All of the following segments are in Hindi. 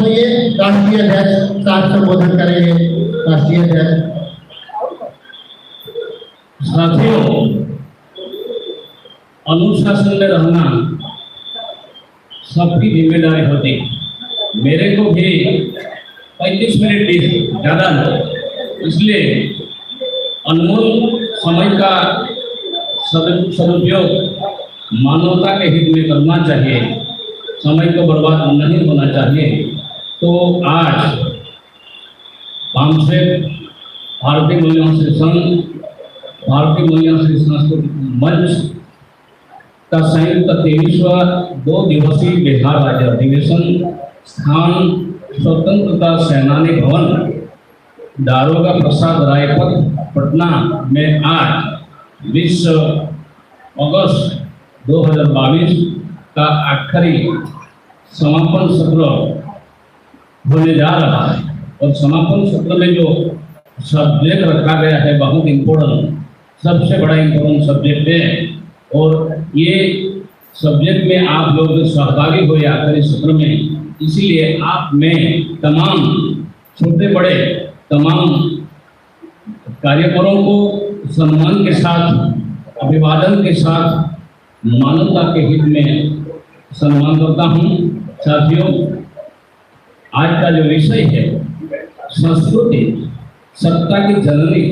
ये राष्ट्रीय अध्यक्ष साथ संबोधन करेंगे। राष्ट्रीय अध्यक्ष। साथियों, अनुशासन में रहना सबकी जिम्मेदारी होती है। मेरे को भी 35 मिनट ज़्यादा है, इसलिए अनमोल समय का सदुपयोग मानवता के हित में करना चाहिए, समय को बर्बाद नहीं होना चाहिए। तो आज पामसेट भारतीय मूल्यों से संघ, भारतीय मूल्यों से सांस्कृतिक मंच का संयुक्त 23वां 2 दिवसीय बिहार राज्य अधिवेशन स्थान स्वतंत्रता सेनानी भवन, दारोगा प्रसाद राय पथ, पटना में आज 20 अगस्त 2022 का आखिरी समापन सत्र होने जा रहा है। और समापन सत्र में जो सब्जेक्ट रखा गया है बहुत इम्पोर्टेंट, सबसे बड़ा इम्पोर्टेंट सब्जेक्ट है। और ये सब्जेक्ट में आप लोग सहभागी हुए आखिरी सत्र में, इसीलिए आप में तमाम छोटे बड़े तमाम कार्यकरों को सम्मान के साथ, अभिवादन के साथ, मानवता के हित में सम्मान करता हूँ। साथियों, आज का जो विषय है संस्कृति सत्ता की जननी,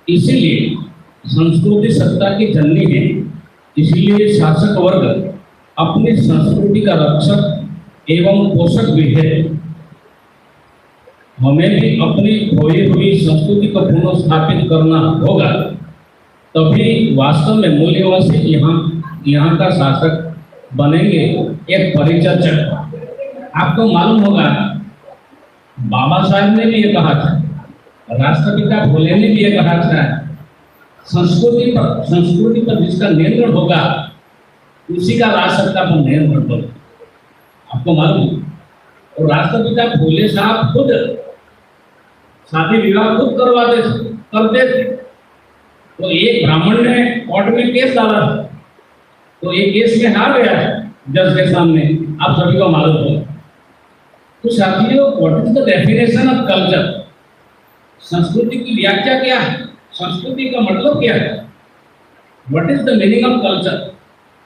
इसीलिए संस्कृति सत्ता की जननी है, इसलिए शासक वर्ग अपनी संस्कृति का रक्षक एवं पोषक भी है। हमें भी अपनी खोई हुई संस्कृति को पुनर्स्थापित करना होगा, तभी वास्तव में मूल्यवान यहाँ का शासक बनेंगे, एक परिचर्चक। आपको मालूम होगा बाबा साहब ने भी ये कहा था, राष्ट्रपिता फुले ने भी ये कहा था, संस्कृति पर जिसका नियंत्रण होगा उसी का राष्ट्रपिता पर नियंत्रण होगा। आपको मालूम है? और राष्ट्रपिता फुले साहब खुद शादी विवाह खुद करते थे। तो एक ब्राह्मण ने कोर्ट में केस डाला, तो एक केस में हार गया जज के सामने, आप सभी को मालूम हो। तो साथियों, what is the definition of culture? संस्कृति की व्याख्या क्या है? संस्कृति का मतलब क्या है? What is the meaning of culture?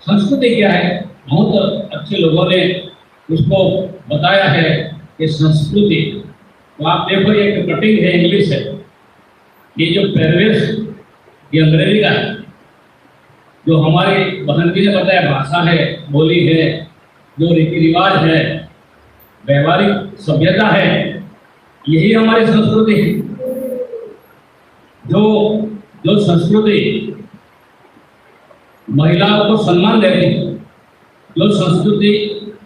संस्कृति क्या है? बहुत अच्छे लोगों ने उसको बताया है कि संस्कृति, तो आप देखो ये कटिंग है, इंग्लिश है, ये जो पहरवेश ये अंग्रेजी का है, जो हमारी बहन जी ने बताया भाषा है, बोली है, जो रीति रिवाज है, व्यवहारिक सभ्यता है, यही हमारी संस्कृति है। जो संस्कृति महिलाओं को सम्मान देती है, जो संस्कृति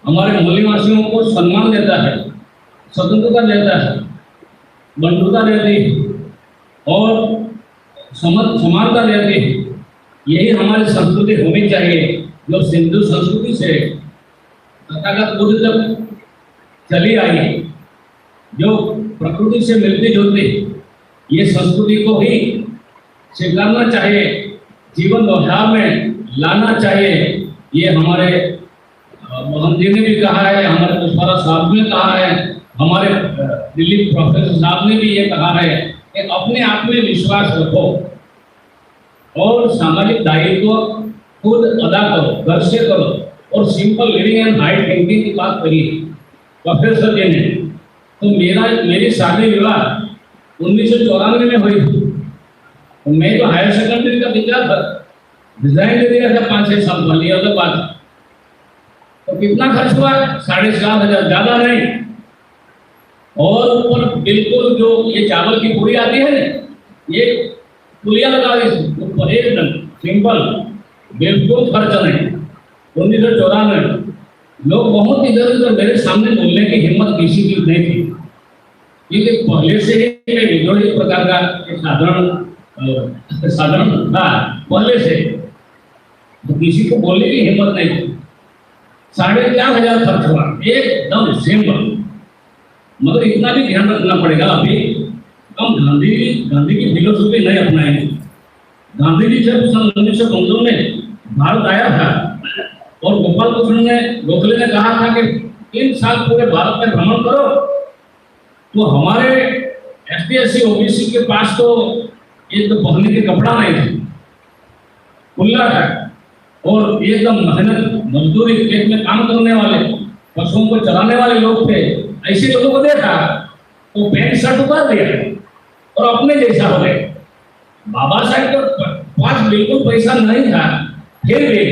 हमारे मूल्यवासियों को सम्मान देता है, स्वतंत्रता देता है, बंधुता देती है और समानता देती है, यही हमारी संस्कृति होनी चाहिए। जो सिंधु संस्कृति से तथागत बुद्ध तक चली आई, जो प्रकृति से मिलती जुलती, ये संस्कृति को ही स्वीकारना चाहिए, जीवन व्यवहार में लाना चाहिए। ये हमारे मोहन जी ने भी कहा है, हमारे पुष्पराज साहब ने कहा है, हमारे दिल्ली प्रोफेसर साहब ने भी ये कहा है कि अपने आप में विश्वास रखो और सामाजिक दायित्व खुद अदा करो, घर से करो, और simple living and high thinking की बात करिए प्रोफेसर जी ने। तो मेरी शादी विवाह 1994 में हुई थी। तो मैं तो हायर सेकेंडरी का विद्यार्थी था, डिजाइन दे दिया था 5-6 साल पहले, अलग बात। तो कितना खर्च हुआ? 7,500, ज़्यादा नहीं। और ऊपर बिल्कुल जो ये चावल की पूरी आती है ना, ये पुलिया लगा दी थी ऊपर, एकदम सिंपल, बिल्कुल खर्च नहीं। 1994 लोग बहुत इधर उधर मेरे सामने बोलने की हिम्मत किसी की नहीं थी, क्योंकि पहले से ही मैं विद्रोही प्रकार का साधारण था पहले से, तो किसी को बोलने की हिम्मत नहीं थी। 4,500 खर्च हुआ, एकदम सिंपल। मगर इतना भी ध्यान रखना पड़ेगा, अभी हम गांधी की फिलोसफी नहीं अपनाएंगे। गांधी जी जब सन 1915 में भारत आया था और गोपाल कृष्ण ने गोखले ने कहा था कि 3 साल पूरे भारत में भ्रमण करो तो हमारे ST/SC OBC के पास तो एक तो पहनने के कपड़ा नहीं था, खुला था, और एकदम मेहनत मजदूरी खेत में काम करने वाले, पशुओं को चलाने वाले लोग थे। ऐसे लोगों को देखा तो पैंट शर्ट उतार दिया और अपने जैसा हो गए। बाबा साहब के पास बिल्कुल पैसा नहीं था, फिर भी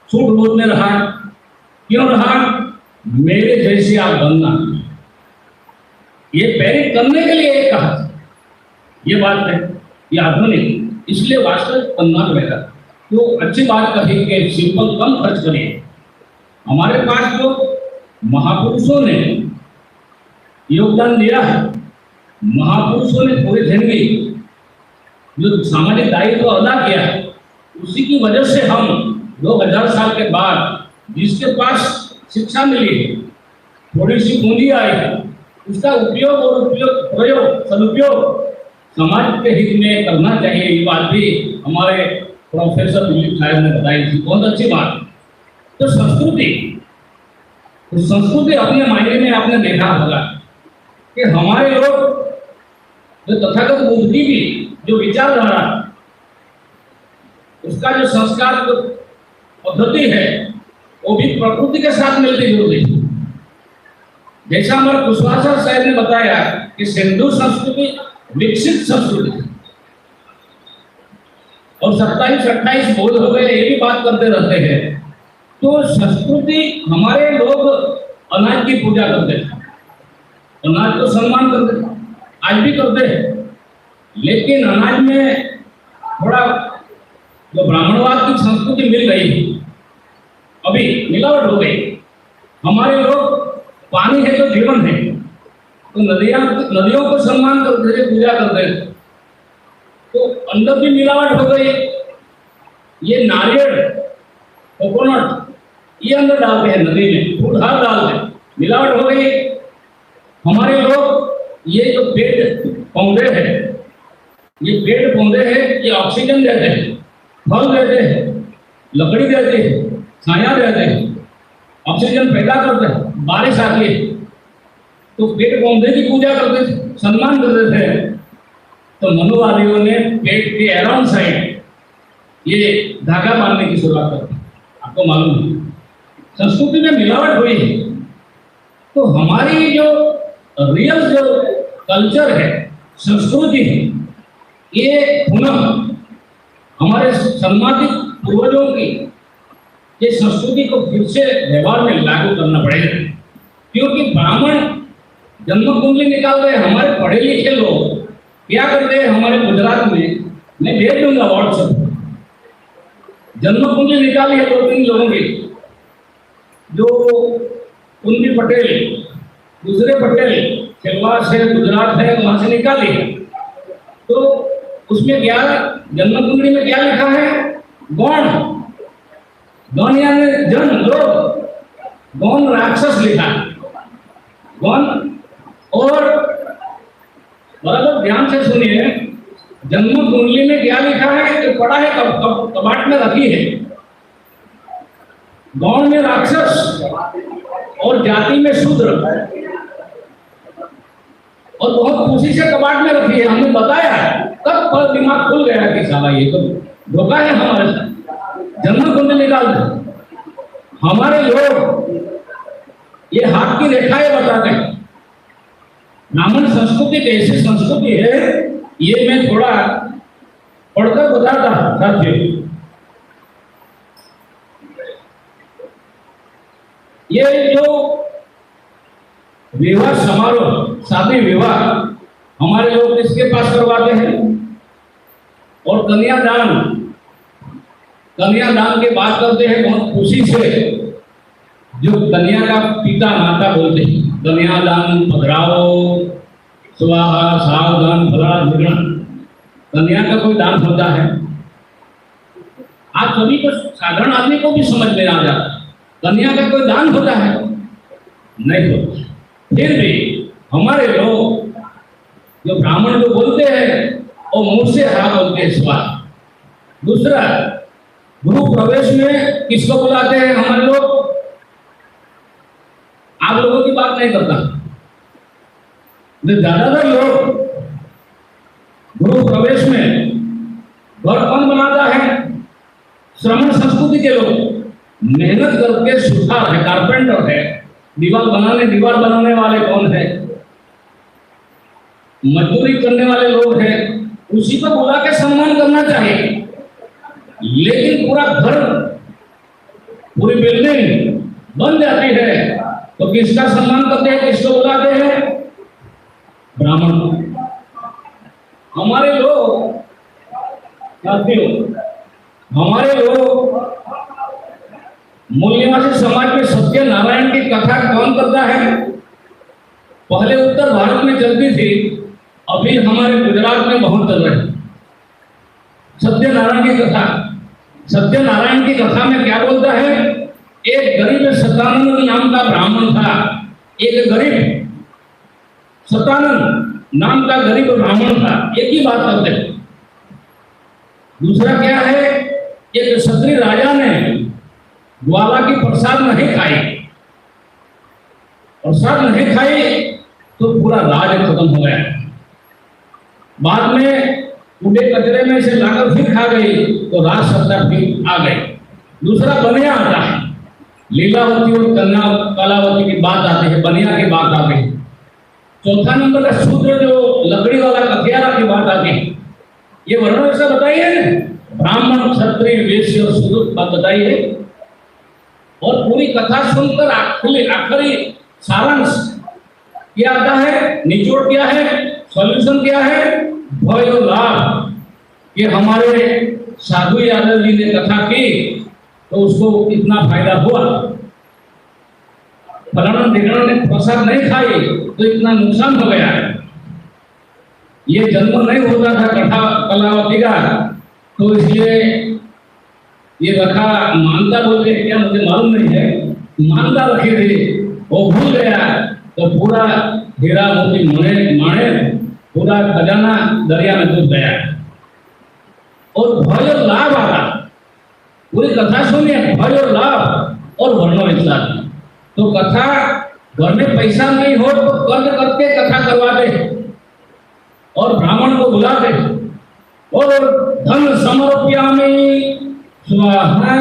झूठ बोलने रहा। क्यों रहा? मेरे जैसे आप बनना, ये प्रेरित करने के लिए कहा। ये बात है, ये आधुनिक, इसलिए वास्तविक बनना रहेगा। तो अच्छी बात कही कि सिंपल कम खर्च करिए। हमारे पास जो महापुरुषों ने योगदान दिया है, महापुरुषों ने पूरी जिंदगी जो सामाजिक दायित्व अदा किया है, उसी की वजह से हम 2000 साल के बाद जिसके पास शिक्षा मिली है, थोड़ी सी पूंजी आई है, उसका उपयोग और प्रयोग सदुपयोग समाज के हित में करना चाहिए। ये बात भी हमारे प्रोफेसर दिलीप साहब ने बताई थी, बहुत अच्छी बात। तो संस्कृति अपने मायने में आपने देखा होगा कि हमारे लोग जो तथागत बुद्ध की भी जो विचारधारा, उसका जो संस्कार पद्धति है, वो भी प्रकृति के साथ मिलती जुलती है। जैसा हमारे कुशवाहा साहब ने बताया कि सिंधु संस्कृति विकसित संस्कृति और 27-28 बोध हो गए, ये भी बात करते रहते हैं। तो संस्कृति, हमारे लोग अनाज की पूजा करते थे, अनाज को सम्मान करते थे, आज भी करते हैं, लेकिन अनाज में थोड़ा जो ब्राह्मणवाद की संस्कृति मिल गई, अभी मिलावट हो गई। हमारे लोग पानी है तो जीवन है, तो नदियों को सम्मान करते थे, पूजा करते थे, तो अंदर भी मिलावट हो गई। ये नारियल, कोकोनट, ये अंदर डालते हैं नदी में, फूलहार डालते हैं, मिलावट हो गई। हमारे लोग ये जो पेड़ पौधे हैं, ये पेड़ पौधे हैं, ये ऑक्सीजन देते हैं, फल देते हैं, लकड़ी देते हैं, छाया देते हैं, ऑक्सीजन पैदा करते हैं, बारिश आती है, तो पेड़ पौधे की पूजा करते थे, सम्मान करते थे। तो मनुवादियों ने पेड़ के अराउंड साइड ये धागा बांधने की शुरुआत कर दी। आपको मालूम है संस्कृति में मिलावट हुई है। तो हमारी जो रियल जो कल्चर है, संस्कृति है, ये पुनः हमारे सम्मानित पूर्वजों की ये संस्कृति को फिर से व्यवहार में लागू करना पड़ेगा। क्योंकि ब्राह्मण जन्म कुंडली निकाल रहे, हमारे पढ़े लिखे लोग क्या करते हैं, हमारे गुजरात में, मैं भेज दूंगा व्हाट्सएप, जन्म कुंडली निकाली है 2-3 लोगों की, जो कुंडी पटेल, दूसरे पटेल, खेलवास है, गुजरात है, वहां से निकाली है। तो उसमें क्या, जन्म कुंडली में क्या लिखा है? गौण, गौण यानी जन, लोग, गौण राक्षस लिखा है, गौण। और बराबर ध्यान से सुनिए, जन्म कुंडली में क्या लिखा है कि पड़ा है, कबाट में रखी है, गौण में राक्षस और जाति में शूद्र, और बहुत खुशी से कबाट में रखी है। हमने बताया, तब पर दिमाग खुल गया कि साला ये तो धोखा है हमारे साथ। जन्म कुंडली निकाल दे, हमारे लोग ये हाथ की रेखाएं बताते हैं। ब्राह्मण संस्कृति कैसी संस्कृति है, ये मैं थोड़ा पढ़कर बताता साथियों। ये जो विवाह समारोह, शादी विवाह, हमारे लोग किसके पास करवाते हैं? और कन्यादान की बात करते हैं बहुत खुशी से। जो कन्या का पिता माता बोलते हैं, कन्यादान पधराओ, स्वाहा, सावधान, भला झगड़ा, कन्या का कोई दान होता है? आप सभी को, साधारण आदमी को भी समझ में आ जाता, कन्या का कोई दान होता है? नहीं होता। फिर भी हमारे लोग जो ब्राह्मण जो बोलते हैं और मुंह से हाँ बोलते हैं स्वाहा। दूसरा, गृह प्रवेश में किसको बुलाते हैं हमारे लोग? आप लोगों की बात नहीं करता। ज्यादातर लोग गृह प्रवेश में घर कौन बनाता है? श्रमण संस्कृति के लोग मेहनत करके सुथार है, कारपेंटर है, दीवार बनाने वाले कौन है, मजदूरी करने वाले लोग हैं, उसी को बुला के सम्मान करना चाहिए। लेकिन पूरा घर, पूरी बिल्डिंग बन जाती है तो किसका सम्मान करते हैं, किसको बुलाते हैं? ब्राह्मण। हमारे लोग साथियों, हमारे लोग मूल्यवासी समाज में सत्यनारायण की कथा कौन करता है? पहले उत्तर भारत में चलती थी, अभी हमारे गुजरात में बहुत चल रही है सत्यनारायण की कथा। सत्यनारायण की कथा में क्या बोलता है? एक गरीब सतानंद नाम का ब्राह्मण था। एक गरीब सतानंद नाम का गरीब ब्राह्मण था। एक ही बात करते हैं। दूसरा क्या है? एक क्षत्रिय राजा ने ग्वाला की प्रसाद नहीं खाई, प्रसाद नहीं खाई तो पूरा राज खत्म हो गया। बाद में कूड़े कचरे में से लाकर फिर खा गई तो राज सत्ता फिर आ गई। दूसरा बनिया आता है, लीलावती और कलावती की बात आती है, बनिया की बात आती है। चौथा नंबर का शूद्र जो लकड़ी वाला कथियारा की बात आती है। ये वर्णन ऐसा बताइए ना, ब्राह्मण क्षत्रिय वैश्य और शूद्र बात बताइए। और पूरी कथा सुनकर आखिरी सारांश क्या आता है, निचोड़ क्या है, सॉल्यूशन क्या है? भय और लाभ। ये हमारे साधु यादव जी ने कथा की तो उसको कितना फायदा हुआ, फलाना ढिकाना ने प्रसाद नहीं खाई तो इतना नुकसान हो गया। ये जन्म नहीं होता था कथा कलावती का, तो इसलिए ये रखा मानता बोलते क्या मुझे मालूम नहीं है, मानता रखे थे, वो भूल गया तो पूरा हीरा मोती माने पूरा खजाना दरिया में डूब गया। और भय और लाभ आ रहा, पूरी कथा सुनिए, भय और लाभ और वर्णन विस्तार। तो कथा घर में पैसा नहीं हो तो कर्ज करके कथा करवाते और ब्राह्मण को बुलाते और धन समर्पयामि स्वाहा,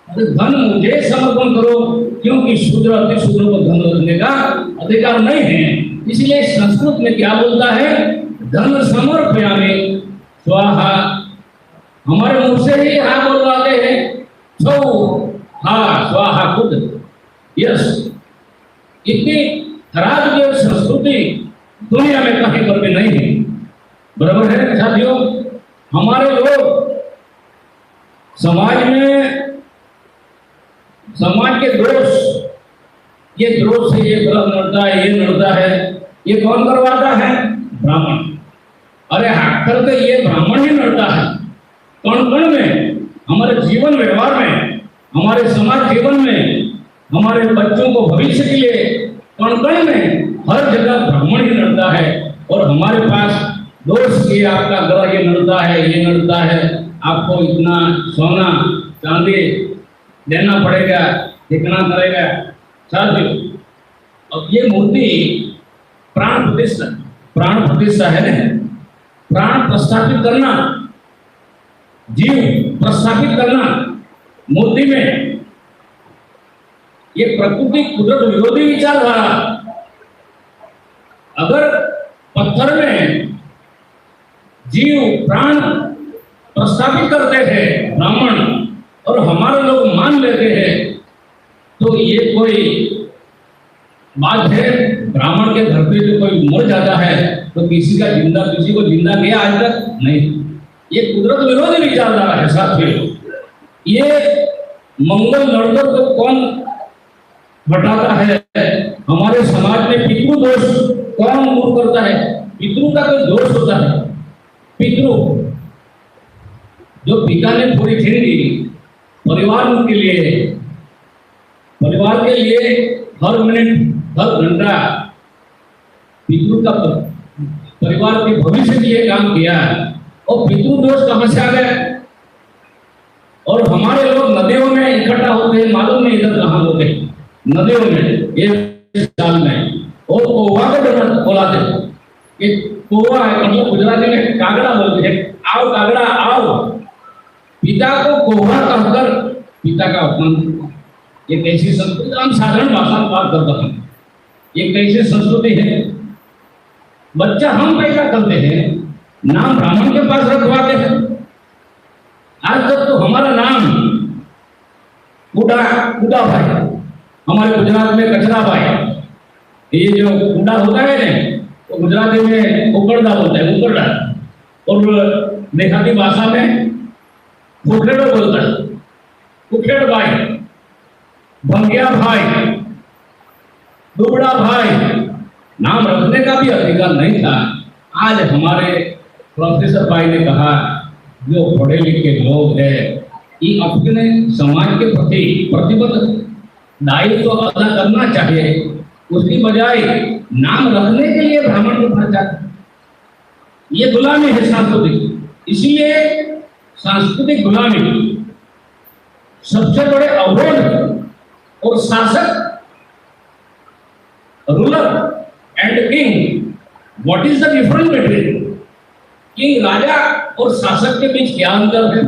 धन मुझे समर्पण करो, क्योंकि शूद्र अति शूद्र को धन देने का अधिकार नहीं है। इसलिए संस्कृत में क्या बोलता है? धन समर्पयामि स्वाहा। हमारे मुंह से ही हा बोलवाते हैं, हा स्वाहा खुद। यस, इतनी खराब जो संस्कृति दुनिया में कहीं पर भी नहीं है। बराबर है साथियों? हमारे लोग समाज में समाज के दोष, ये दोष से ये गलत नड़ता है, ये नड़ता है, ये कौन करवाता है? ब्राह्मण। अरे आखिर तो ये ब्राह्मण ही नड़ता है कण कण में, हमारे जीवन व्यवहार में, हमारे समाज जीवन में, हमारे बच्चों को भविष्य के लिए कण कण में हर जगह ब्राह्मण ही नड़ता है। और हमारे पास दोष ये आपका ग्रह ये नड़ता है, ये नड़ता है, आपको इतना सोना चांदी देना पड़ेगा, इतना करेगा। साथियों, अब ये मूर्ति प्राण प्रतिष्ठा है ना, प्राण प्रस्थापित करना, जीव प्रस्थापित करना मूर्ति में, ये प्रकृति कुदरत विरोधी विचारधारा। अगर पत्थर में जीव प्राण प्रस्थापित करते थे ब्राह्मण और हमारे लोग मान लेते हैं तो ये कोई बात है? ब्राह्मण के घर पे जो कोई मर जाता है तो किसी को जिंदा किया आज तक नहीं। ये कुदरत विरोधी विचारधारा है साथियों। ये मंगल लड़कर को कौन हटाता है? हमारे समाज में पितृ दोष कौन दूर करता है? पितृ का कोई दोष होता है? पितृ जो पिता ने पूरी जिंदगी परिवार के लिए हर मिनट हर घंटा पितृ का परिवार के भविष्य के लिए काम किया, और पितृ दोष कहां से आ गया? और हमारे लोग नदियों में इकट्ठा होते हैं, मालूम नहीं इधर कहां होते हैं, नदियों में, एक साल में, और कोवा को बोलाते हैं कि कोवा है, मतलब गुजराती में कागड़ा बोलते हैं, आओ कागड़ा आओ। पिता को कोवा कहकर पिता का अपमान, ये कैसी संस्कृति, हम साधारण भाषा में बात करते हैं, ये कैसी संस्कृति है। बच्चा हम पैदा करते हैं, नाम ब्राह्मण के पास रखवाते हैं। आज तक तो हमारा नाम कुड़ा भाई, हमारे गुजरात में कचरा भाई, ये जो कुड़ा होता है ना, तो गुजराती में उकड़दा बोलता है, उकड़दा, और देहाती भाषा में कुखेड़ो बोलता है, कुखेड़ भाई, भंगिया भाई, दुबड़ा भाई, नाम रखने का भी अधिकार नहीं था। आज हमारे प्रोफेसर भाई ने कहा, जो पढ़े लिखे लोग हैं ये अपने समाज के प्रति प्रतिबद्ध दायित्व अदा करना चाहिए, उसकी बजाय नाम रखने के लिए ब्राह्मण को पास जाता है। ये गुलामी है सांस्कृतिक। इसलिए सांस्कृतिक गुलामी सबसे बड़े अवरोध, और शासक ruler and king, what is the difference between king राजा और शासक के बीच क्या अंतर है,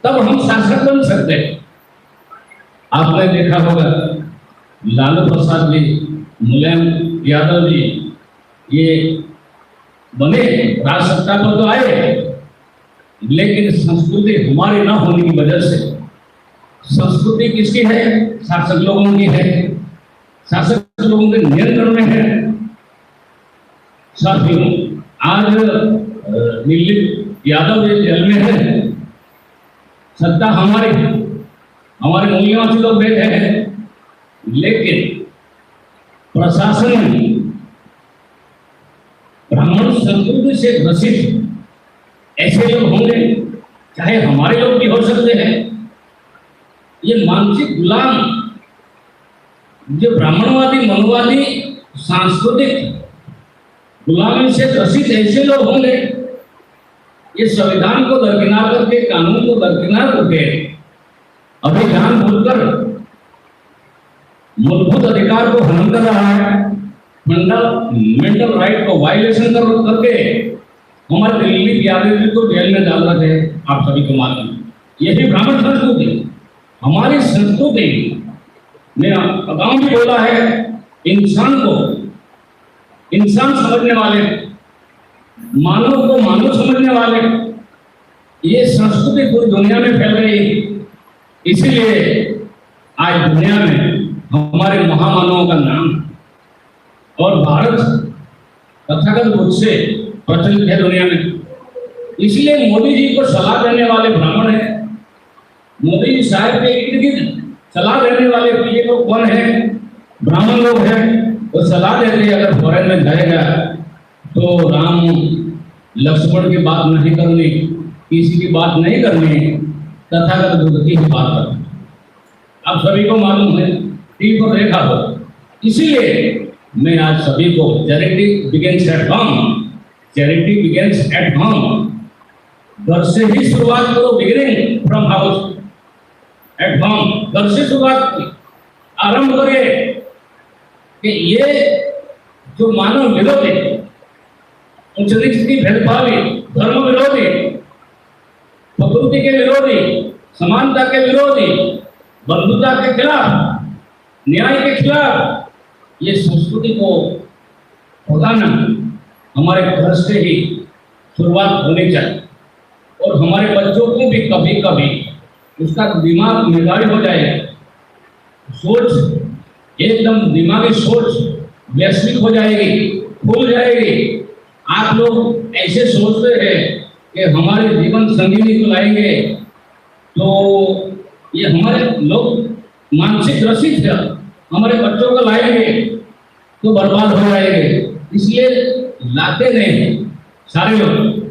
तब हम शासक बन सकते हैं। आपने देखा होगा लालू प्रसाद जी, मुलायम यादव जी, ये बने, राज सत्ता पर तो आए, लेकिन संस्कृति हमारी न होने की वजह से, संस्कृति किसकी है? शासक लोगों की है, शासक लोगों के नियंत्रण में है। साथियों, आज दिल्ली यादव जी जेल में है, सत्ता हमारे मूल्यवान लोग बैठे हैं, लेकिन प्रशासन ब्राह्मण संस्कृति से ग्रसित ऐसे लोग होंगे, चाहे हमारे लोग भी हो सकते हैं। ये मानसिक गुलाम, जो ब्राह्मणवादी मनोवादी सांस्कृतिक गुलामी से ग्रसित ऐसे लोग होंगे, ये संविधान को दरकिनार करके, कानून को दरकिनार करके अभी जानबूझकर मूलभूत अधिकार को हनन कर रहा है, फंडामेंटल राइट को वायलेशन करके हमारे दिल्ली यादव को जेल में डाल रहे थे। आप सभी को मालूम, यही ब्राह्मण संस्कृति, हमारी संस्कृति ने गांव भी बोला है, इंसान को इंसान समझने वाले, मानव को मानव समझने वाले, ये संस्कृति पूरी दुनिया में फैल गई। इसीलिए आज दुनिया में हमारे महामानवों का नाम और भारत तथागत रूप से प्रचलित है दुनिया में। इसलिए मोदी जी को सलाह देने वाले ब्राह्मण हैं, मोदी जी साहब के इर्द गिर्द सलाह देने वाले ये लोग कौन है? ब्राह्मण लोग हैं। वो सलाह देते हैं अगर फॉरेन में जाएगा तो राम लक्ष्मण की बात नहीं करनी, किसी की बात नहीं करनी, तथागत बुद्ध की बात करनी। आप सभी को मालूम है, टीवी पर देखा हो। इसीलिए मैं आज सभी को charity begins at home, charity begins at home, घर से ही शुरुआत करो, beginning from house at home, घर से शुरुआत आरंभ करें कि ये जो मानव विरोधी, उच्च नीच की भेदभावी, धर्म विरोधी, प्रकृति के विरोधी, समानता के विरोधी, बंधुता के खिलाफ, न्याय के खिलाफ, ये संस्कृति को भगाना हमारे घर से ही शुरुआत होनी चाहिए। और हमारे बच्चों को भी कभी कभी उसका दिमाग निगारी हो जाए, सोच एकदम दिमागी सोच वैश्विक हो जाएगी, खुल जाएगी। आप लोग ऐसे सोचते हैं कि हमारे जीवन संगिनी को लाएंगे तो ये हमारे लोग मानसिक ग्रसित है, हमारे बच्चों को लाएंगे तो बर्बाद हो जाएंगे, इसलिए लाते नहीं सारे लोग।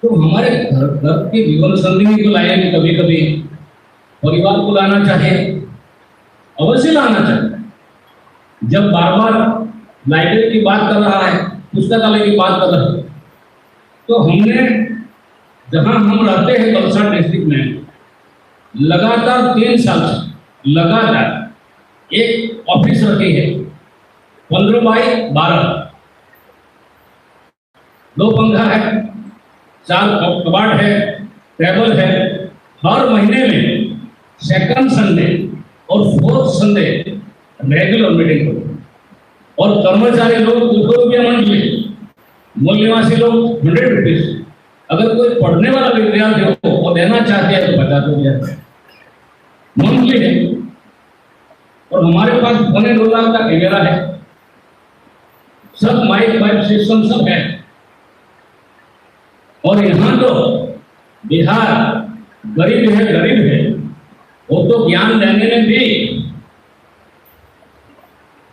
तो हमारे घर के जीवन संगिनी को लाएंगे, कभी कभी परिवार को लाना चाहिए, अवश्य लाना चाहिए। जब बार बार लाइब्रेरी की बात कर रहा है, पुस्तकालय की बात कर रहा है, तो हमने जहां हम रहते हैं वलसाड डिस्ट्रिक्ट में लगातार 3 साल से लगातार एक ऑफिस रखी है 15 बाई 12, 2 पंखा है, 4 कबाड़ है, टेबल है। हर महीने में सेकंड संडे और 4th संडे रेगुलर मीटिंग हो। और कर्मचारी लोग 200 रुपया मंथली, मूल निवासी लोग 100 रुपीज। अगर कोई पढ़ने वाला विद्यार्थी हो और देना चाहते हैं तो 50 रुपया मंथली है। और हमारे पास 2.5 लाख का कैमरा है, सब माइक वाइक सिस्टम सब है। और यहाँ तो बिहार गरीब है, वो तो ज्ञान देने में भी,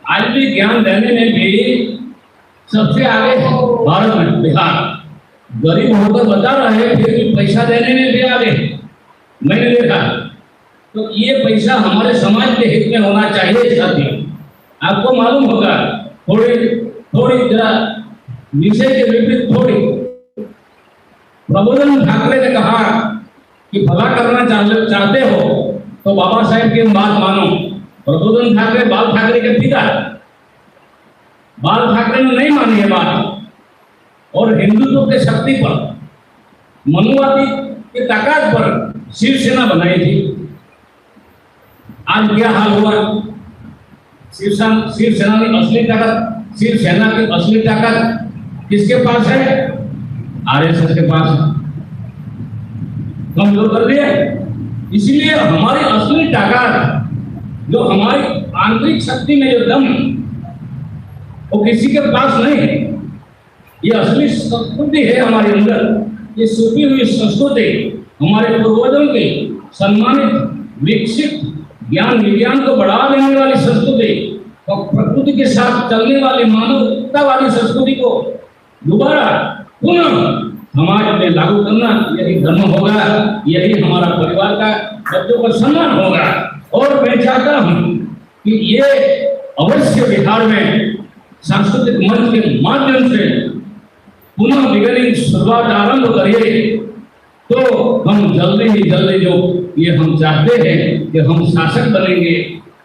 आज भी ज्ञान देने में भी सबसे आगे है भारत में। बिहार गरीब होकर बता रहे हैं, फिर भी पैसा देने में भी आगे। मैंने देखा तो ये पैसा हमारे समाज के हित में होना चाहिए साथी। आपको मालूम होगा, थोड़ी जरा विषय के विपरीत थोड़ी, प्रबोधन ठाकरे ने कहा कि भला करना चाहते हो तो बाबा साहेब की बात मानो। प्रबोधन ठाकरे बाल ठाकरे के पिता, बाल ठाकरे ने नहीं मानी है बात, और हिंदुत्व के शक्ति पर, मनुवादी की ताकत पर शिवसेना बनाई थी। आज क्या हाल हुआ? शिवसेना की असली ताकत, शिवसेना की असली ताकत किसके पास है? आरएसएस के पास है। कमजोर कर दिया। इसलिए हमारी असली ताकत, जो हमारी आंतरिक शक्ति में जो दम, वो किसी के पास नहीं है। ये असली संस्कृति है हमारे अंदर। ये छुपी हुई संस्कृति हमारे पूर्वजों की सम्मानित, विकसित, ज्ञान विज्ञान को बढ़ावा देने वाली संस्कृति और प्रकृति के साथ चलने वाली मानवतावादी संस्कृति को दोबारा पुनः समाज में लागू करना, यही धर्म होगा, यही हमारा परिवार का, बच्चों का सम्मान होगा। और मैं चाहता हूं कि ये अवश्य बिहार में सांस्कृतिक मंच के माध्यम से पुनः बिगनिंग शुरुआत आरंभ करिए, तो हम जल्दी जो ये हम चाहते हैं कि हम शासक बनेंगे।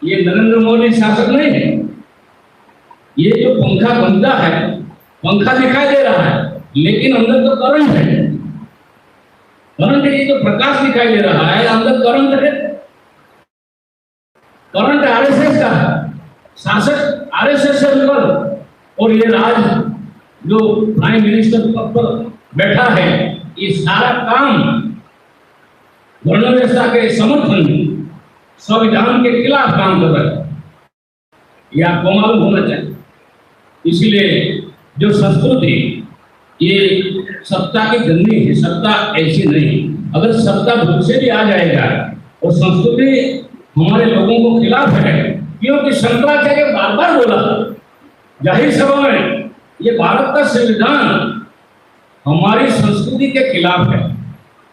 ये नरेंद्र मोदी शासक नहीं है। ये जो पंखा बनता है, पंखा दिखाई दे रहा है लेकिन अंदर तो करंट है। करंट है, ये तो प्रकाश दिखाई दे रहा है, अंदर करंट है। करंट आरएसएस का है, शासक आरएसएस से ऊपर। और ये राज जो प्राइम मिनिस्टर पद पर बैठा है, ये सारा काम वर्णव्यवस्था के समर्थन में, संविधान के खिलाफ काम कर रहा है। ये आपको मालूम होना चाहिए। इसलिए जो संस्कृति, ये सत्ता की गंदी है, सत्ता ऐसी नहीं। अगर सत्ता भूख से भी आ जाएगा और संस्कृति हमारे लोगों को खिलाफ है, क्योंकि शंकराचार्य बार बार बोला जाहिर सभा में, ये भारत का संविधान हमारी संस्कृति के खिलाफ है।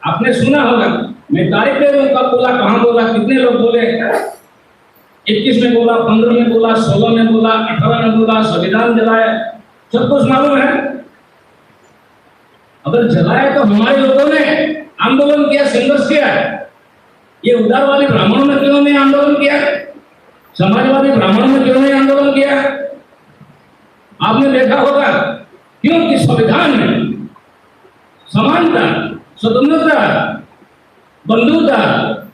आपने सुना होगा, मैं तारीख दे दूं, कब बोला, कहां बोला, कितने लोग बोले, 21 में बोला, 15 में बोला, 16 में बोला, 18 में बोला, संविधान जलाया, सब कुछ मालूम है। अगर जलाया तो हमारे लोगों ने आंदोलन किया, संघर्ष किया। ये उदारवादी ब्राह्मणों ने क्यों नहीं आंदोलन किया? समाजवादी ब्राह्मणों ने क्यों नहीं आंदोलन किया? आपने देखा होगा, क्योंकि संविधान में समानता, स्वतंत्रता, बंधुता,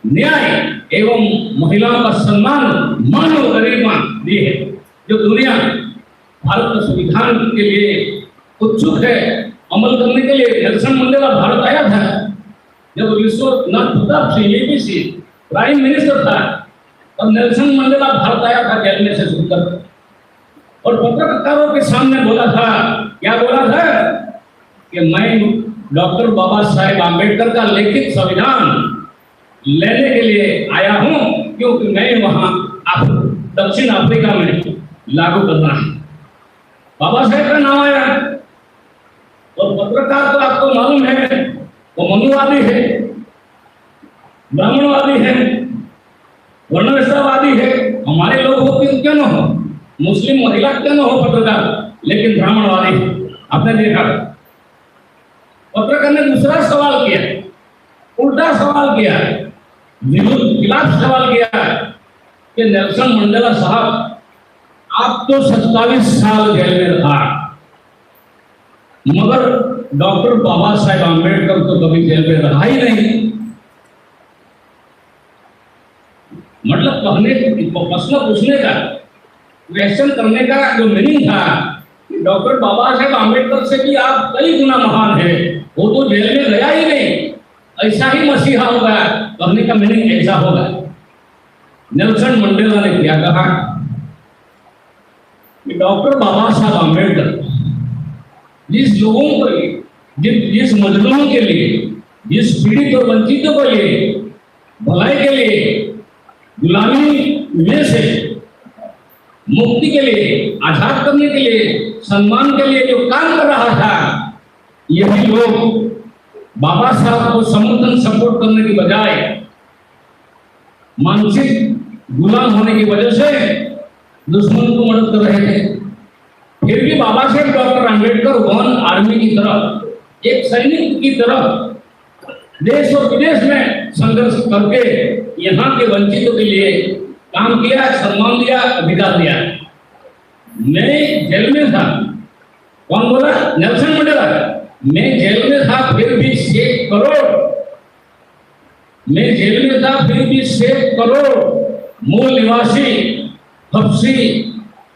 न्याय एवं महिलाओं का सम्मान, मानव गरिमा दी है। जो दुनिया भारत के संविधान के लिए उत्सुक है अमल करने के लिए। नेल्सन मंडेला भारत आया था जब Vishwanath Pratap Singh ABC prime minister था, तब नेल्सन मंडेला भारत आया था जेल में से छूटकर, और पत्रकारों के सामने बोला था, क्या बोला था कि मैं डॉक्टर बाबा साहेब आम्बेडकर का लिखित संविधान लेने के लिए आया हूं, क्योंकि मैं वहां दक्षिण अफ्रीका में लागू करना है। बाबा साहेब का नाम आया। और पत्रकार तो आपको मालूम है, वो मनुवादी है, ब्राह्मणवादी है, वर्णव्यवस्थावादी है। हमारे लोग हो क्यों न हो, मुस्लिम महिला क्यों न हो पत्रकार, लेकिन ब्राह्मणवादी। आपने देखा पत्रकार ने दूसरा सवाल किया, उल्टा सवाल किया, विरुद्ध खिलाफ सवाल किया कि नेल्सन मंडेला साहब आप तो 27 साल जेल में रहा, मगर डॉक्टर बाबा साहेब आम्बेडकर तो कभी जेल में रहा ही नहीं। मतलब प्रश्न पूछने का, क्वेश्चन करने का जो मीनिंग था, डॉक्टर बाबा साहेब आम्बेडकर से भी आप कई गुना महान है, वो तो जेल में गया ही नहीं, ऐसा ही मसीहा होगा, कहने का मीनिंग ऐसा होगा। नेल्सन मंडेला ने क्या कहा कि डॉक्टर बाबा साहब आम्बेडकर जिस लोगों को जिस मजलूमों के लिए, जिस पीड़ित और वंचितों के लिए, भलाई के लिए, गुलामी में से मुक्ति के लिए, आजाद करने के लिए, सम्मान के लिए जो काम कर रहा था, यही लोग बाबा साहब को समर्थन सपोर्ट करने की बजाय मानसिक गुलाम होने की वजह से दुश्मन को मदद कर रहे थे। फिर भी Baba Saheb doctor Ambedkar one army की तरह, एक सैनिक की तरह देश और विदेश में संघर्ष करके यहाँ के वंचितों के लिए काम किया, सम्मान दिया, अधिकार दिया। मैं जेल में था, कौन बोला? Nelson Mandela. मैं जेल में था फिर भी 6 करोड़, मैं जेल में था फिर भी 6 करोड़ मूल निवासी, हब्सी,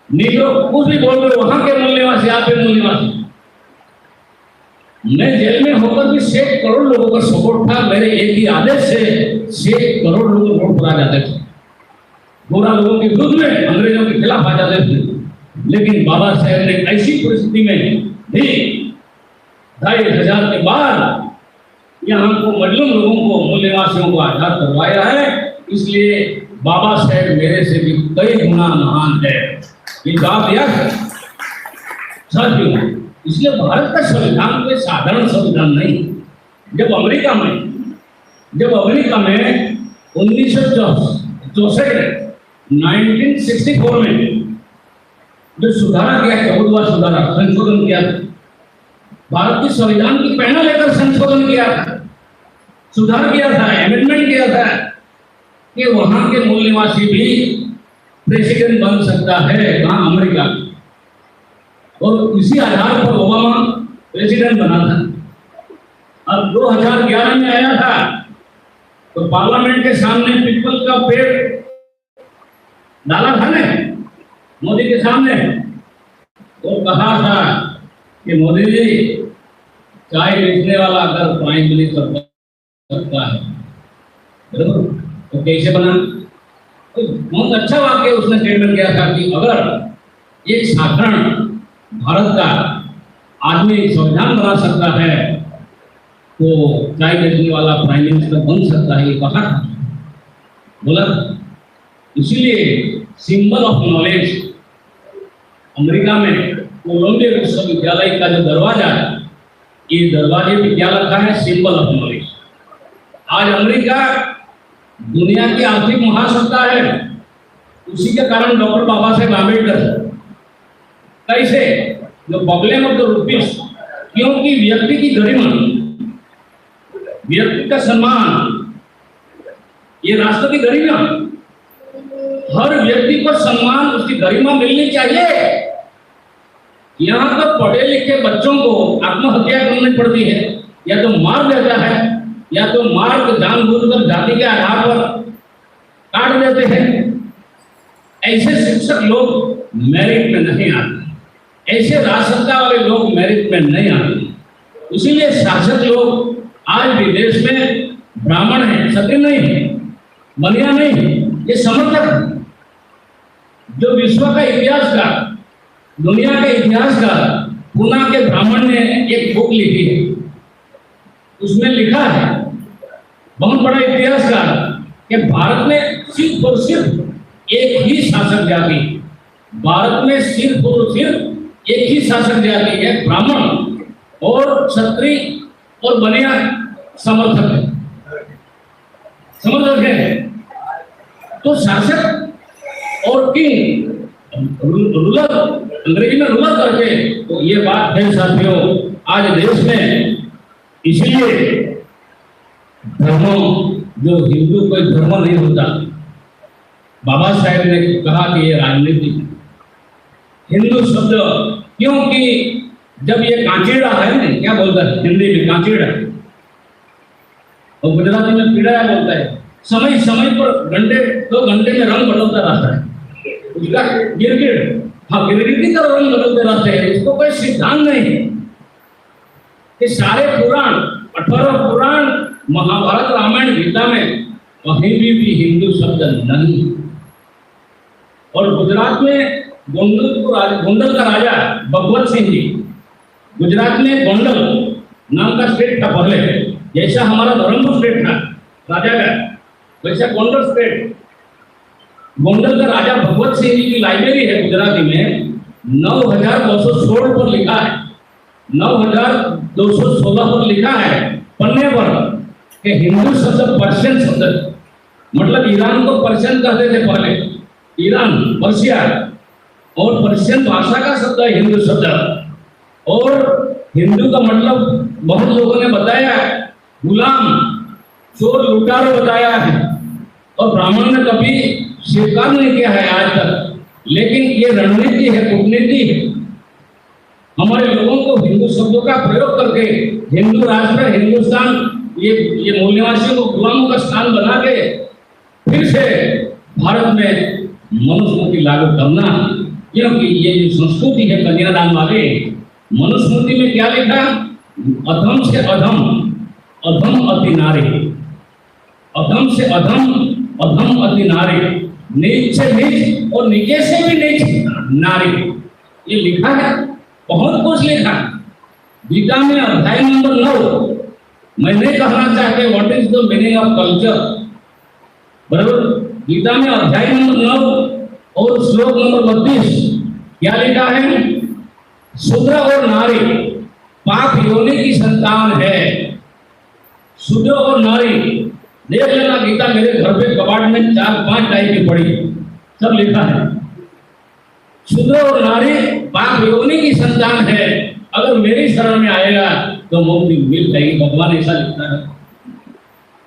नीग्रो, कुछ भी बोल रहे, वहां के मूल निवासी, आप मूल निवासी, मैं जेल में होकर भी 6 करोड़ लोगों का सपोर्ट था। मेरे एक ही आदेश से 6 करोड़ लोग वोट करा जाते थे, गोरा लोगों के विरुद्ध में, अंग्रेजों के खिलाफ आ जाते थे। लेकिन बाबा साहेब ने ऐसी परिस्थिति में भी 2500 के बाद यहाँ को मजलूम लोगों को, मूल निवासियों को आजाद करवाया है। इसलिए बाबा साहेब मेरे से भी कई गुना महान है। ये जवाब दिया साथियों। इसलिए भारत का संविधान कोई साधारण संविधान नहीं। जब अमेरिका में 1964 में जो सुधारा किया, 14वां सुधारा संशोधन किया, भारत के संविधान की प्रेरणा लेकर संशोधन किया था, सुधार किया था, अमेंडमेंट किया था कि वहां के मूल निवासी भी प्रेसिडेंट बन सकता है, कहाँ? अमेरिका। और इसी आधार पर ओबामा प्रेसिडेंट बना था। अब 2011 में आया था तो पार्लियामेंट के सामने पीपल का पेड़ डाला था ने मोदी के सामने, और कहा था कि मोदी जी, चाय बेचने वाला अगर प्राइम मिनिस्टर बन सकता है, बराबर, तो कैसे बना? तो बहुत अच्छा वाक्य उसने स्टेटमेंट किया था कि अगर एक साधारण भारत का आदमी संविधान बना सकता है तो चाय बेचने वाला प्राइम मिनिस्टर बन सकता है, ये कहा था, बोला। इसीलिए सिंबल ऑफ नॉलेज अमेरिका में कोलंबिया विश्वविद्यालय का जो दरवाजा है, ये दरवाजे पे क्या लिखा है? Symbol of knowledge. आज अमेरिका दुनिया की आर्थिक महासत्ता है, उसी के कारण डॉक्टर बाबा साहेब आम्बेडकर कैसे जो प्रॉब्लम ऑफ द रुपीस, क्योंकि व्यक्ति की गरिमा, व्यक्ति का सम्मान, ये राष्ट्र की गरिमा, हर व्यक्ति को सम्मान, उसकी गरिमा मिलनी चाहिए। यहाँ पर पढ़े लिखे बच्चों को आत्महत्या करनी पड़ती है, या तो मार देता है, या तो मार के जानबूझकर जाति के आधार पर काट देते हैं। ऐसे शिक्षक लोग मेरिट में नहीं आते, ऐसे राजसत्ता वाले लोग मेरिट में नहीं आते। इसीलिए शासक लोग आज भी देश में ब्राह्मण है, क्षत्रिय नहीं है, बनिया नहीं है, ये समर्थक। जो विश्व का इतिहास का, दुनिया के इतिहास का, पूना के ब्राह्मण ने एक बुक लिखी है, उसमें लिखा है, बहुत बड़ा इतिहासकार, कि भारत में सिर्फ और सिर्फ एक ही शासक जाति, भारत में सिर्फ और सिर्फ एक ही शासक जाति है, ब्राह्मण, और क्षत्रिय और बनिया समर्थक है, समर्थक है। तो शासक और किंग, रूलर, अंग्रेजी में रूलर करके, तो ये बात है साथियों आज देश में। इसलिए धर्म, जो हिंदू कोई धर्म नहीं होता, बाबा साहेब ने कहा कि ये राजनीति हिंदू शब्द, क्योंकि जब ये कांचीड़ा है ना, क्या बोलता है हिंदी में कांचीड़ा, और गुजराती में पीड़ा बोलता है, समय समय पर घंटे 2 घंटे में रंग बदलता रहता है, उसका गिरगिट, हाँ गिरगिट की तरह रंग बदलते रहते हैं। इसको कोई सिद्धांत नहीं है कि सारे पुराण 18 पुराण महाभारत रामायण गीता में कहीं भी हिंदू शब्द नहीं। और गुजरात में गोंडल का राजा भगवत सिंह जी, गुजरात में गोंडल नाम का स्टेट था पहले, जैसा हमारा धर्मपुर स्टेट था राजा का, वैसा गोंडल स्टेट। गोंडल का राजा भगवत सिंह जी की लाइब्रेरी है गुजराती में, 9216 पर लिखा है, 9216 पर लिखा है पन्ने पर कि हिंदू शब्द पर्शियन शब्द, मतलब ईरान को पर्शियन कहते थे पहले, ईरान पर्शिया, और पर्शियन भाषा का शब्द है हिंदू शब्द। और हिंदू का मतलब बहुत लोगों ने बताया गुलाम, चोर, लुटारो बताया है, और ब्राह्मण ने कभी स्वीकार नहीं किया है आज तक। लेकिन ये रणनीति है, कूटनीति है, हमारे लोगों को हिंदू शब्दों का प्रयोग करके हिंदू राष्ट्र हिंदुस्तान ये मूल निवासियों को गुलामों का स्थान बना के फिर से भारत में मनुस्मृति लागू करना। क्योंकि ये जो संस्कृति है कन्यादान वाले, मनुस्मृति में क्या लिखा, अधम से अधम, अधम अति नारी, अधम से अधम, अधम अति नारी, नीच से नीच और नीचे से भी नीच नारी, ये लिखा है, बहुत कुछ लिखा। गीता में अध्याय नंबर 9, मैं नहीं कहना चाहते what is the meaning of culture, बराबर, गीता में अध्याय नंबर 9 और श्लोक नंबर 32 क्या लिखा है, शूद्र और नारी पाप योनि की संतान है। शूद्र और नारी, देख लेना गीता मेरे घर पे कबाड़ में 4-5 टाइप की पड़ी, सब लिखा है। शूद्र और नारी पाप योनि की संतान है, अगर मेरी शरण में आएगा तो मुक्ति मिल जाएगी, भगवान ऐसा लिखता है।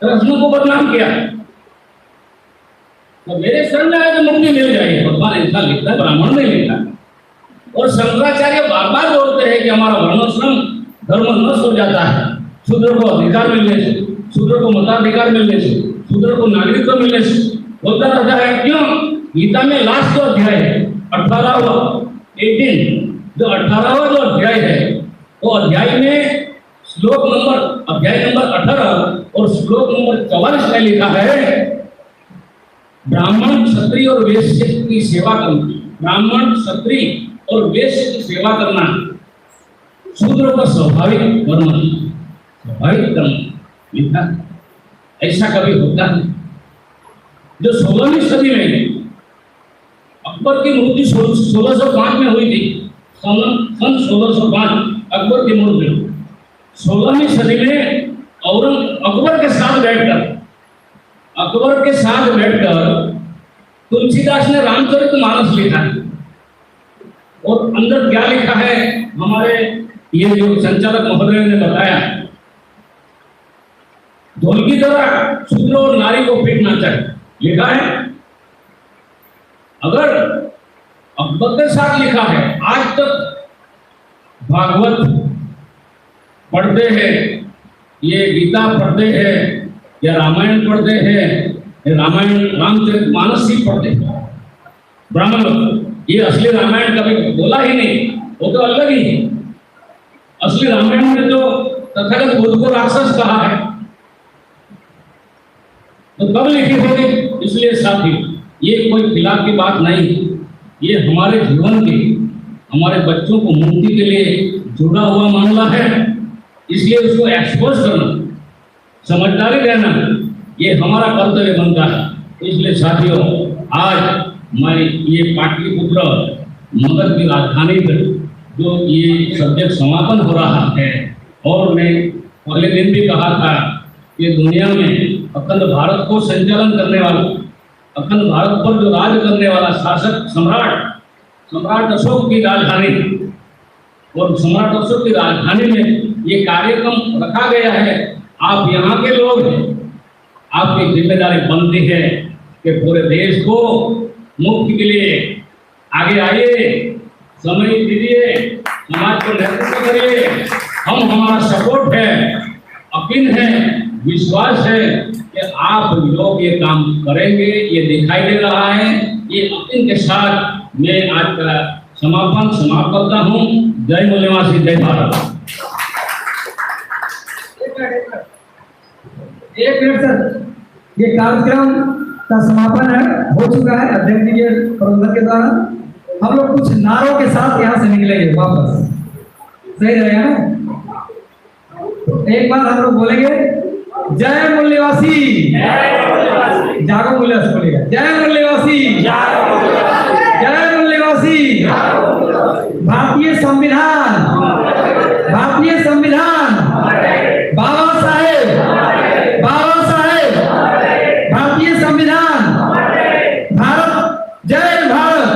कृष्ण को बदनाम किया तो मेरे शरण में आए तो मुक्ति मिल जाएगी, भगवान ऐसा लिखता है, ब्राह्मण ने लिखा। और शंकराचार्य बार बार बोलते हैं कि हमारा वर्णाश्रम धर्म नष्ट हो जाता है, शूद्र को अधिकार मिलने से, शूद्र को मताधिकार मिलने से, शूद्र को नागरिकत्व मिलने से, बोलता रहता है। क्यों? गीता में लास्ट जो अध्याय है 18वां 18, जो 18वां जो अध्याय है वो अध्याय में श्लोक नंबर अध्याय नंबर 18 और श्लोक नंबर 44 में लिखा है, ब्राह्मण क्षत्रिय और वैश्य की सेवा करना, ब्राह्मण क्षत्रिय और वैश्य की सेवा करना शूद्र का स्वाभाविक कर्म, स्वाभाविक कर्म लिखा। ऐसा कभी होता है? जो 16वीं सदी में अकबर की मृत्यु 1605 में हुई थी, सन 1605 अकबर की मृत्यु, 16वीं सदी में अकबर के साथ बैठकर तुलसीदास ने रामचरितमानस लिखा है। और अंदर क्या लिखा है, हमारे ये जो संचालक महोदय ने बताया, ढोल की तरह शूद्र और नारी को पीटना चाहिए, लिखा है। अगर अकबर के साथ लिखा है, आज तक भागवत पढ़ते हैं, ये गीता पढ़ते हैं, या रामायण पढ़ते हैं, रामायण रामचरितमानस ही पढ़ते हैं ब्राह्मण लोग, ये असली रामायण कभी बोला ही नहीं, वो तो अलग ही है। असली रामायण में तो तथागत बुद्ध को राक्षस कहा है, तो कब लिखी होगी? इसलिए साथी, ये कोई खिलाफ की बात नहीं, ये हमारे जीवन के, हमारे बच्चों को मुक्ति के लिए जुड़ा हुआ मामला है, इसलिए उसको एक्सपोज करना, समझदारी रहना, ये हमारा कर्तव्य बनता है। इसलिए साथियों, आज मैं ये पाटलिपुत्र मगध की राजधानी पर जो ये सब्जेक्ट समापन हो रहा है, और मैं पहले दिन भी कहा था कि दुनिया में अखंड भारत को संचालन करने वाला, अखंड भारत पर जो राज करने वाला शासक सम्राट अशोक की राजधानी, और सम्राट अशोक की राजधानी में ये कार्यक्रम रखा गया है। आप यहाँ के लोग हैं, आपकी जिम्मेदारी बनती है कि पूरे देश को मुक्ति के लिए आगे आइए, समय दीजिए, समाज को नेतृत्व करिए। हम हमारा सपोर्ट है, यकीन है, विश्वास है कि आप लोग ये काम करेंगे, ये दिखाई दे रहा है। ये यकीन के साथ मैं आज का समाप्त करता हूँ। जय मूल्यवासी, जय भारत। एक मिनट सर, ये कार्यक्रम का समापन है, हो चुका है अध्यक्ष जी के प्रबंधन के द्वारा। हम लोग कुछ नारों के साथ यहाँ से निकलेंगे वापस, सही रहेगा ना? एक बार हम लोग बोलेंगे जय मूल्यवासी, जागो मूल्यवासी बोलेगा, जय मूल्यवासी, जय मूल्यवासी। भारतीय संविधान, भारतीय संविधान, बाबा साहेब, बाबा साहेब, भारतीय संविधान, भारत, जय भारत।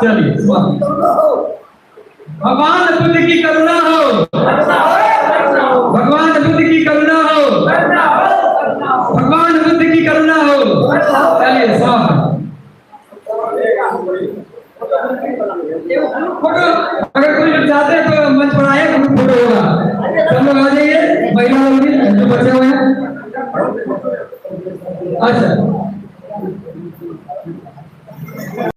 चलिए, भगवान बुद्ध की करुणा हो, भगवान बुद्ध की करुणा हो, भगवान बुद्ध की करुणा हो। चलिए साहब, फोटो अगर कोई लोग चाहते हैं तो मंच पर आए, तो फोटो होगा। सब लोग आ जाइए, महिला लोग भी जो बचे हुए हैं। अच्छा